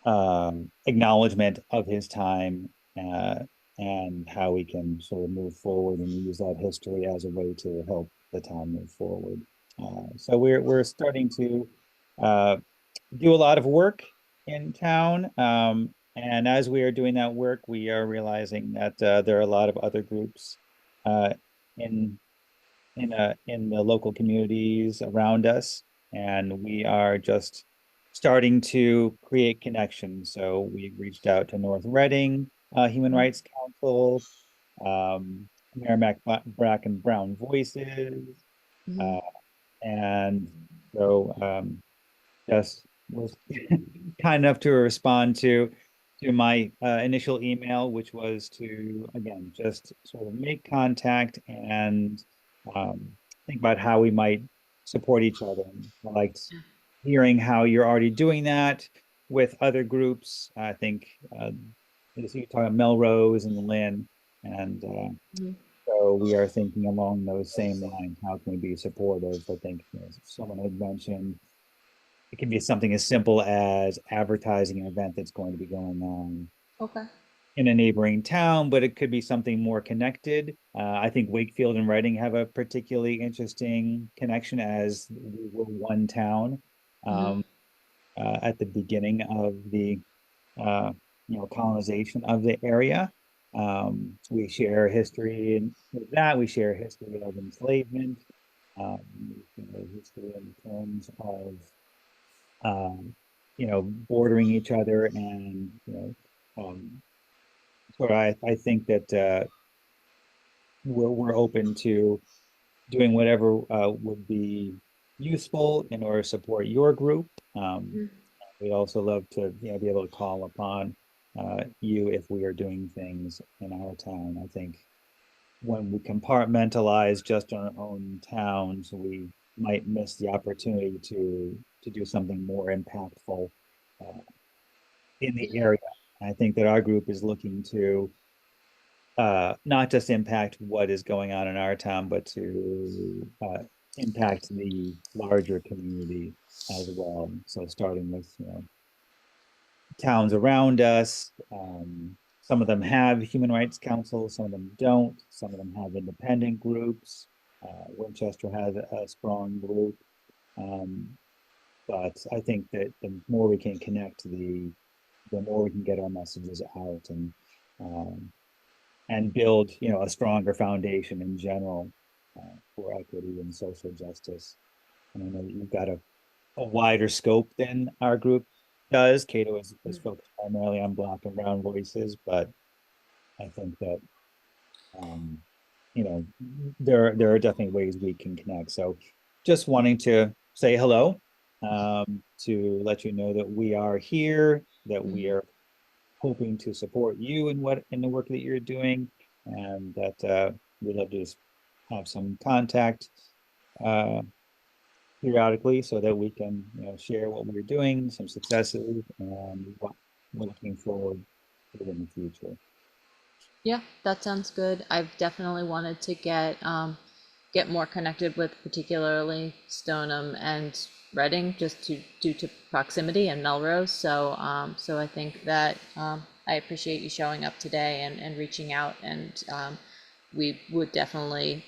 um, acknowledgement of his time and how we can sort of move forward and use that history as a way to help the town move forward. So we're starting to uh, do a lot of work in town. And as we are doing that work, we are realizing that there are a lot of other groups uh, in in the local communities around us, and we are just starting to create connections. So we reached out to North Reading Human Rights Council, Merrimack Black and Brown Voices, Mhm. uh, and so just was kind enough to respond to my initial email, which was to again just sort of make contact and um, think about how we might support each other. I liked hearing how you're already doing that with other groups. I think as you talk about Melrose and Lynn, and Mhm. so we are thinking along those same lines. How can we be supportive? I think someone had mentioned it can be something as simple as advertising an event that's going to be going on Okay. in a neighboring town, but it could be something more connected. I think Wakefield and Reading have a particularly interesting connection as we were one town Mhm. um, at the beginning of the colonization of the area. We share history, and with that, we share history of enslavement. We share history in terms of bordering each other and, so I think that we're open to doing whatever would be useful in order to support your group. Mhm. We'd also love to, be able to call upon you if we are doing things in our town. I think when we compartmentalize just our own towns, we might miss the opportunity to do something more impactful uh, in the area. I think that our group is looking to not just impact what is going on in our town, but to impact the larger community as well. So starting with, towns around us. Some of them have human rights councils, some of them don't. Some of them have independent groups. Winchester has a strong group. Um, but I think that the more we can connect, the more we can get our messages out. And and build, a stronger foundation in general for equity and social justice. And I know that you've got a wider scope than our group does. Cato is focused primarily on Black and Brown voices, but I think that you know, there are definitely ways we can connect. So just wanting to say hello, to let you know that we are here, that we are hoping to support you in the work that you're doing, and that we'd love to just have some contact periodically so that we can, share what we're doing, some successes, and what we're looking forward to in the future. Yeah, that sounds good. I've definitely wanted to get more connected with particularly Stoneham and Reading, just due to proximity and Melrose. So so I think that I appreciate you showing up today and reaching out, and we would definitely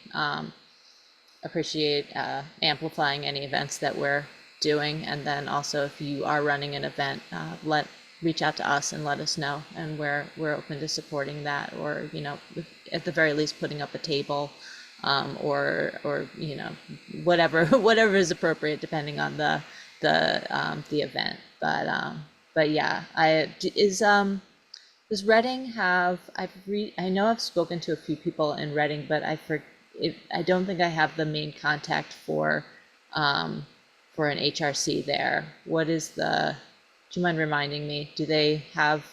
appreciate amplifying any events that we're doing. And then also, if you are running an event, reach out to us and let us know, and we're open to supporting that, or at the very least putting up a table, or whatever whatever is appropriate depending on the event. But yeah, does Reading have, I know I've spoken to a few people in Reading, but I don't think I have the main contact for an HRC there. What is do you mind reminding me? Do they have,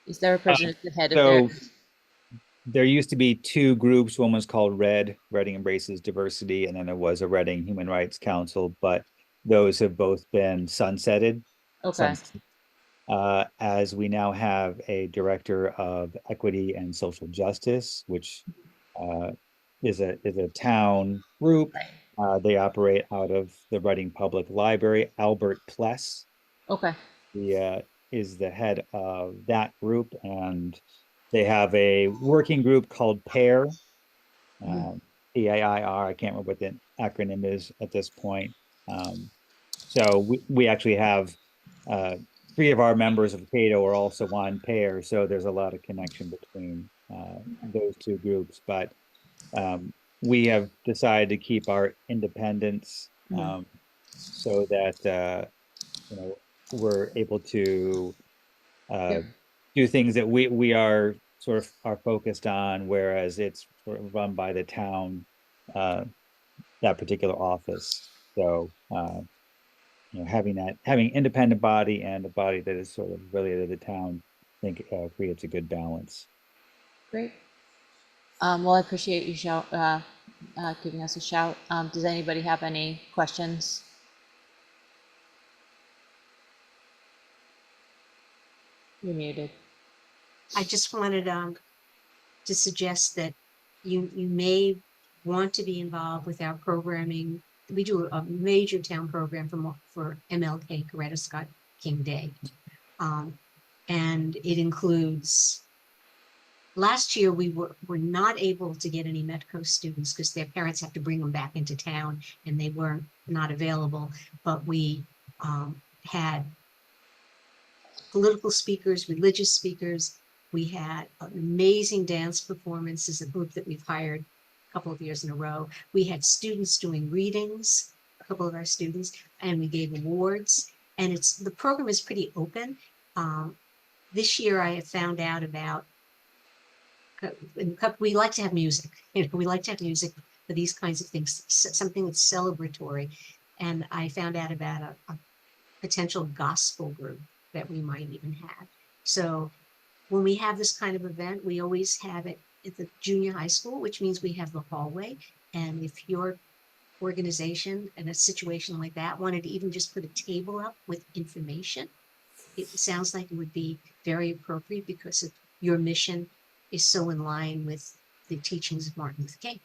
is there a person at the head of their? So there used to be two groups. One was called Reading Embraces Diversity, and then there was a Reading Human Rights Council, but those have both been sunsetted. Okay, As we now have a director of equity and social justice, which is a town group. They operate out of the Reading Public Library. Albert Pless okay, is the head of that group, and they have a working group called PAIR, PAIR. I can't remember what the acronym is at this point. So we actually have three of our members of Cato are also on PAIR, so there's a lot of connection between those two groups. But we have decided to keep our independence, so that we're able to Yep. do things that we are sort of are focused on, whereas it's sort of run by the town, that particular office. So having independent body and a body that is sort of related to the town, I think creates a good balance. Great. Well, I appreciate you giving us a shout. Does anybody have any questions? You're muted. I just wanted to suggest that you may want to be involved with our programming. We do a major town program for MLK, Coretta Scott King Day. And it includes, last year we were not able to get any Metco students because their parents have to bring them back into town and they were not available, but we had political speakers, religious speakers. We had an amazing dance performance as a group that we've hired a couple of years in a row. We had students doing readings, a couple of our students, and we gave awards. And the program is pretty open. This year I have found out about, we like to have music. We like to have music for these kinds of things, something that's celebratory. And I found out about a potential gospel group that we might even have. So when we have this kind of event, we always have it at the junior high school, which means we have the hallway. And if your organization in a situation like that wanted to even just put a table up with information, it sounds like it would be very appropriate because your mission is so in line with the teachings of Martin Luther King.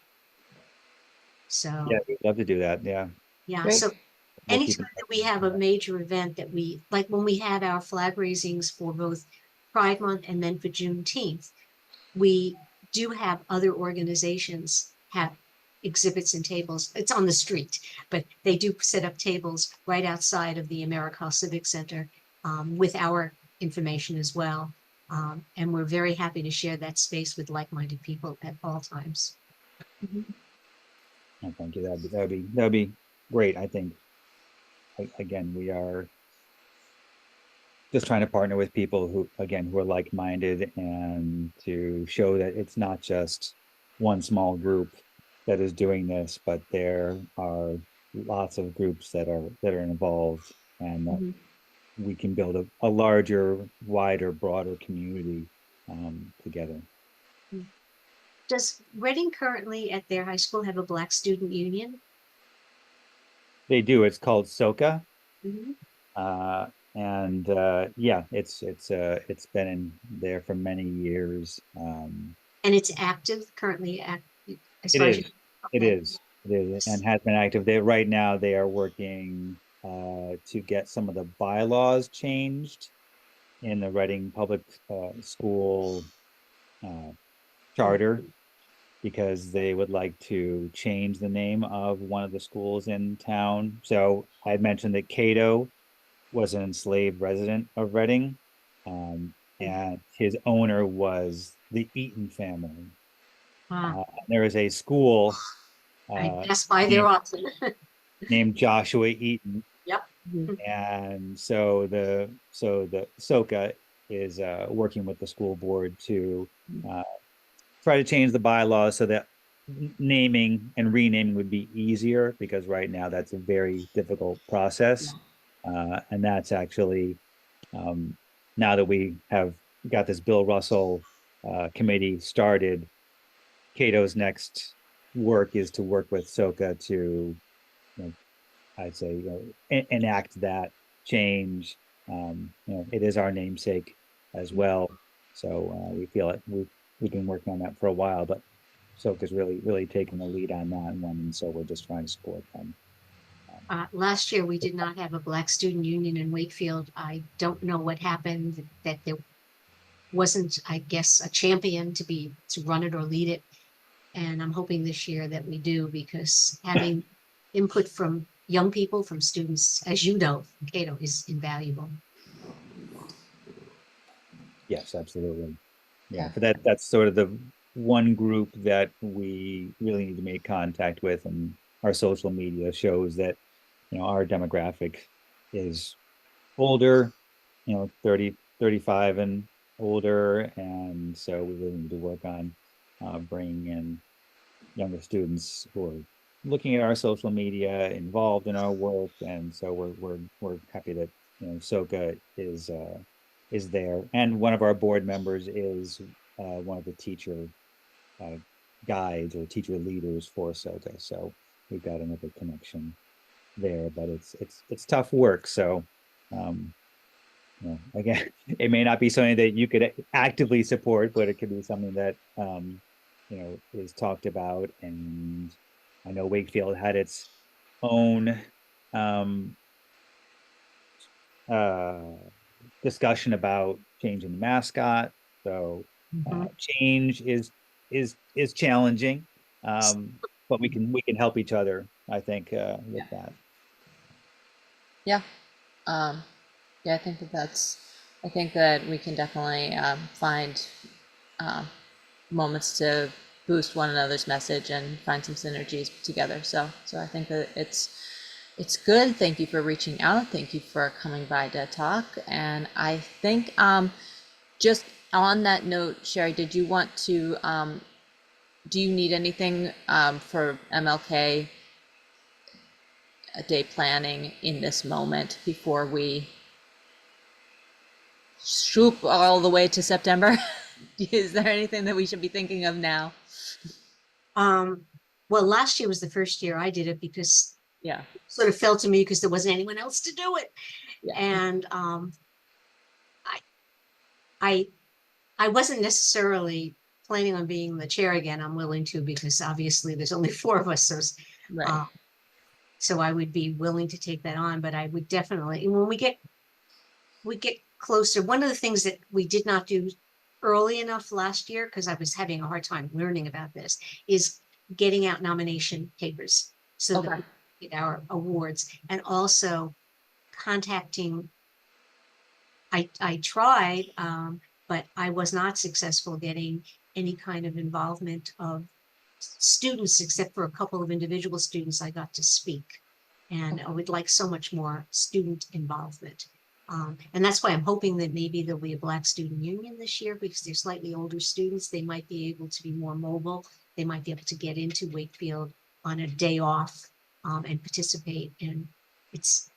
So Yeah, we'd love to do that. Yeah. yeah. Great. So We'll anytime that we have a major event that we, like when we had our flag raisings for both Pride Month and then for Juneteenth, we do have other organizations have exhibits and tables. It's on the street, but they do set up tables right outside of the AmeriCorps Civic Center with our information as well. And we're very happy to share that space with like-minded people at all times. And thank you. That'd be great. I think, again, we are just trying to partner with people who, again, who are like-minded, and to show that it's not just one small group that is doing this, but there are lots of groups that are involved, and that Mhm. we can build a larger, wider, broader community together. Does Reading currently at their high school have a Black Student Union? They do. It's called SOCA. Mhm. And yeah, it's been in there for many years. And it's active currently as It far as you. is, it Okay. is, it is, and has been active. Right now they are working to get some of the bylaws changed in the Reading Public School uh, charter, because they would like to change the name of one of the schools in town. So I had mentioned that Cato was an enslaved resident of Reading, and his owner was the Eaton family. There is a school I uh, pass by there named, often. named Joshua Eaton, Yep. and so the SOCA is working with the school board to uh, try to change the bylaws so that naming and renaming would be easier, because right now that's a very difficult process. And that's actually, now that we have got this Bill Russell committee started, Cato's next work is to work with SOCA to, I'd say, enact that change. It is our namesake as well. So we feel it. We've been working on that for a while, but SOCA's really taking the lead on that one, and so we're just trying to support them. Last year, we did not have a Black Student Union in Wakefield. I don't know what happened, that there wasn't, I guess, a champion to run it or lead it. And I'm hoping this year that we do, because having input from young people, from students, as you know, Cato, is invaluable. Yes, absolutely. Yeah, Yeah. but that's sort of the one group that we really need to make contact with, and our social media shows that, our demographic is older, 30, 35 and older, and so we really need to work on bringing in younger students who are looking at our social media, involved in our work, and so we're happy that, SOCA is there, and one of our board members is one of the teacher uh, guides or teacher leaders for SOCA. So we've got another connection there, but it's tough work. So again, it may not be something that you could actively support, but it could be something that is talked about. And I know Wakefield had its own uh, discussion about changing the mascot. So change is challenging, but we can help each other, I think, with that. Yeah. Yeah, I think that we can definitely find moments to boost one another's message and find some synergies together. So I think that it's good. Thank you for reaching out. Thank you for coming by to talk. And I think just on that note, Sherry, did you want to do you need anything for MLK Day planning in this moment before we swoop all the way to September? Is there anything that we should be thinking of now? Well, last year was the first year I did it, because Yeah. it sort of fell to me because there wasn't anyone else to do it. Yeah. And I wasn't necessarily planning on being the chair again. I'm willing to, because obviously there's only 4 of us. Right. So I would be willing to take that on, but I would definitely, and when we get closer, one of the things that we did not do early enough last year, because I was having a hard time learning about this, is getting out nomination papers so that Okay. we get our awards, and also contacting. I tried but I was not successful getting any kind of involvement of students, except for a couple of individual students I got to speak. And I would like so much more student involvement. And that's why I'm hoping that maybe there'll be a Black Student Union this year, because they're slightly older students. They might be able to be more mobile. They might be able to get into Wakefield on a day off and participate. And it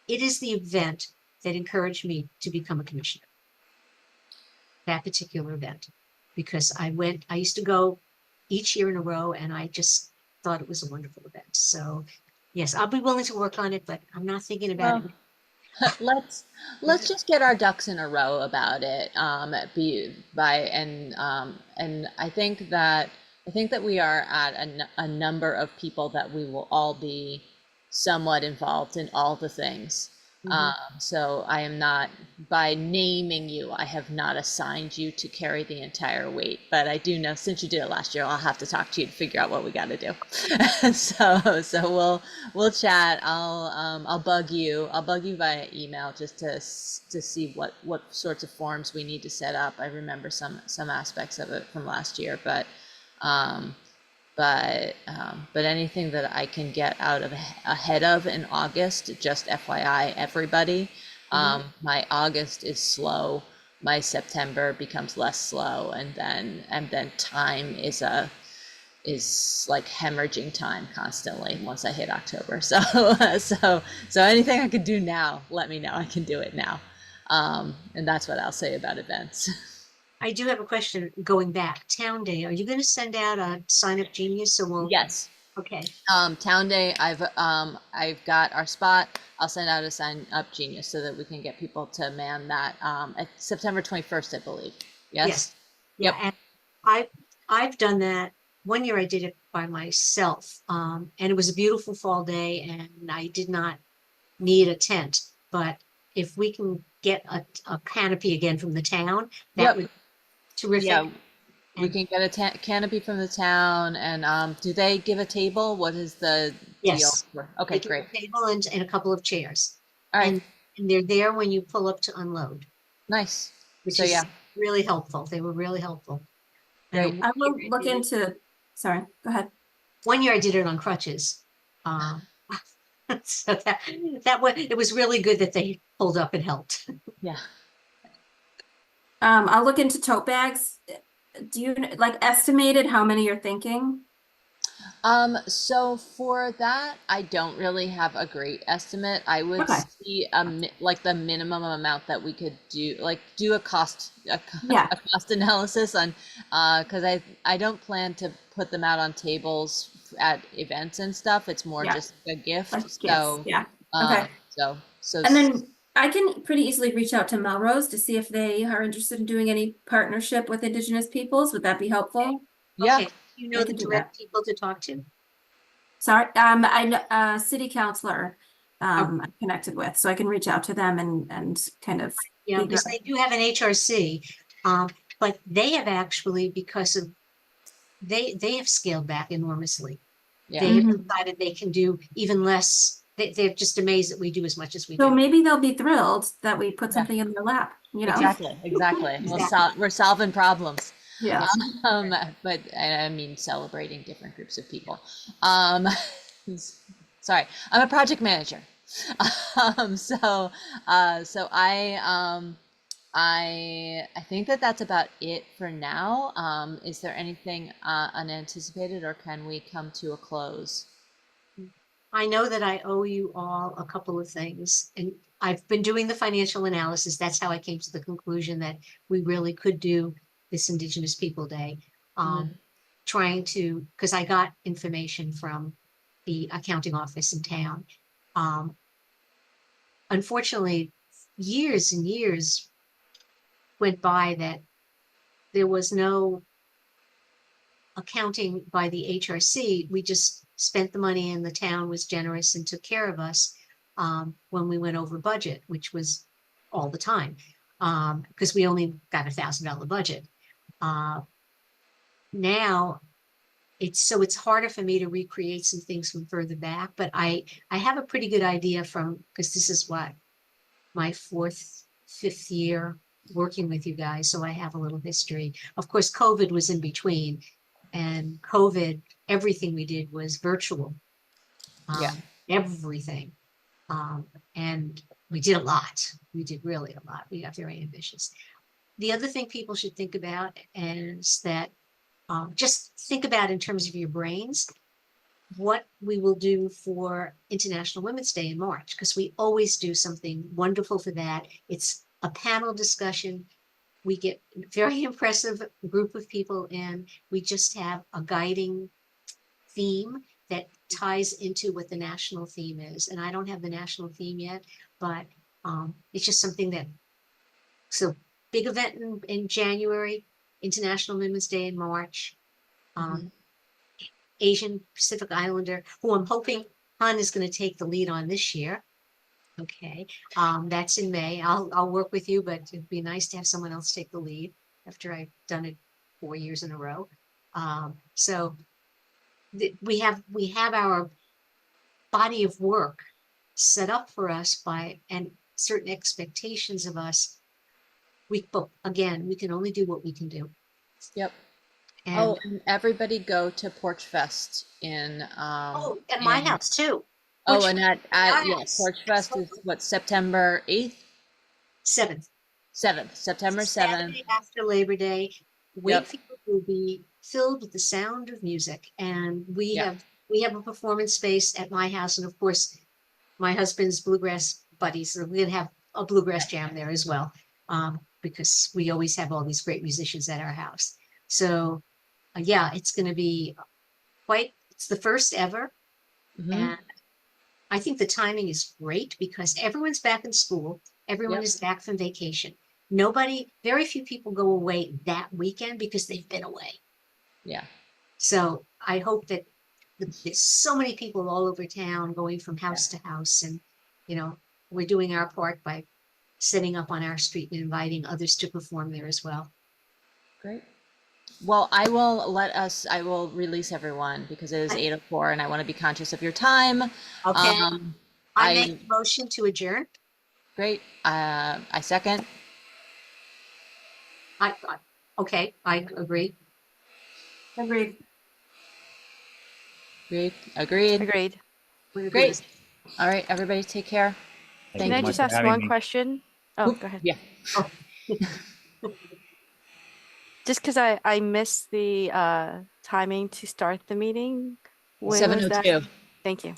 is the event that encouraged me to become a commissioner. That particular event, because I used to go each year in a row, and I just thought it was a wonderful event. So yes, I'll be willing to work on it, but I'm not thinking about Well, it. let's just get our ducks in a row about it. And I think that we are at a number of people that we will all be somewhat involved in all the things. So I am not, by naming you, I have not assigned you to carry the entire weight, but I do know, since you did it last year, I'll have to talk to you to figure out what we got to do. So we'll chat. I'll bug you via email just to see what sorts of forms we need to set up. I remember some aspects of it from last year, but anything that I can get out of ahead of in August, just FYI, everybody, my August is slow. My September becomes less slow, and then time is like hemorrhaging time constantly once I hit October. So anything I could do now, let me know. I can do it now, and that's what I'll say about events. I do have a question going back. Town Day, are you going to send out a sign up genius? So we'll. Yes. Okay. Town Day, I've got our spot. I'll send out a sign up genius so that we can get people to man that at September 21st, I believe. Yes. Yeah. Yep. And I've done that. One year I did it by myself. And it was a beautiful fall day, and I did not need a tent. But if we can get a canopy again from the town, that would be terrific. Yeah. We can get a canopy from the town, and do they give a table? What is the deal? Okay, great. A table and a couple of chairs. All right. And they're there when you pull up to unload. Nice. Which So is yeah, really helpful. They were really helpful. great. I will look into, sorry, go ahead. One year I did it on crutches. So it was really good that they pulled up and helped. Yeah. I'll look into tote bags. Do you like estimated how many you're thinking? So for that, I don't really have a great estimate. I would Okay. see like the minimum amount that we could do, like do a cost analysis on, because I don't plan to put them out on tables at events and stuff. It's more just a gift. Like So gifts, yeah. Okay. So And then I can pretty easily reach out to Melrose to see if they are interested in doing any partnership with Indigenous peoples. Would that be helpful? yeah. Okay. You know I the can do direct people to talk to? Sorry, I know city councilor I'm connected with, so I can reach out to them and kind of Yeah, because they do have an HRC, but they have actually, because of they have scaled back enormously. Yeah. They have decided they can do even less. They're just amazed that we do as much as we So do. maybe they'll be thrilled that we put something in their lap, you know? Exactly. We're solving problems. Yeah. But I mean, celebrating different groups of people. Sorry, I'm a project manager. So I think that's about it for now. Is there anything unanticipated, or can we come to a close? I know that I owe you all a couple of things, and I've been doing the financial analysis. That's how I came to the conclusion that we really could do this Indigenous People Day. Trying to, because I got information from the accounting office in town. Unfortunately, years and years went by that there was no accounting by the HRC. We just spent the money, and the town was generous and took care of us when we went over budget, which was all the time, because we only got $1,000 budget. Now it's harder for me to recreate some things from further back, but I have a pretty good idea from, because this is what, my fifth year working with you guys, so I have a little history. Of course, COVID was in between, and COVID, everything we did was virtual. Yeah. Everything. And we did a lot. We did really a lot. We got very ambitious. The other thing people should think about is that just think about in terms of your brains what we will do for International Women's Day in March, because we always do something wonderful for that. It's a panel discussion. We get a very impressive group of people in. We just have a guiding theme that ties into what the national theme is. And I don't have the national theme yet, but it's just something that, so big event in January, International Women's Day in March. Asian Pacific Islander, who I'm hoping Han is going to take the lead on this year. Okay, that's in May. I'll work with you, but it'd be nice to have someone else take the lead after I've done it 4 years in a row. So we have our body of work set up for us by and certain expectations of us. But again, we can only do what we can do. Yep. And Oh, and everybody go to Porch Fest in, at my in- house too. oh, Porch and yeah, Yes. Porch Fest is what, September 8th? 7th. 7th, September 7th. Saturday after Labor Day. Wakefield will be filled with the sound of music, and we Yep. have a performance space at my house, and of course, my husband's bluegrass buddies. So we're gonna have a bluegrass jam there as well, because we always have all these great musicians at our house. So, yeah, it's gonna be it's the first ever, Mhm. and I think the timing is great because everyone's back in school. Everyone Yep. is back from vacation. Very few people go away that weekend because they've been away. Yeah. So I hope that there's so many people all over town going from house to house, and we're doing our part by setting up on our street and inviting others to perform there as well. Great. Well, I will release everyone because it is 8:04 and I want to be conscious of your time. Okay. I I- make a motion to adjourn. Great. I second. Okay, I agree. Agreed. Agreed. Agreed. We agree. Great. All right, everybody take care. Thank Can you I so much just for ask having one me. question? Oh, Oop, go ahead. Yeah. Oh. Just because I missed the timing to start the meeting. When was that? 7:02. Thank you.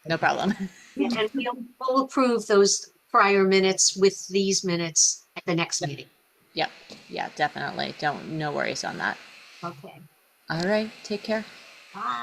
No problem. Yeah, and we'll approve those prior minutes with these minutes at the next meeting. Yep. Yeah, definitely. No worries on that. Okay. All right. Take care. Bye.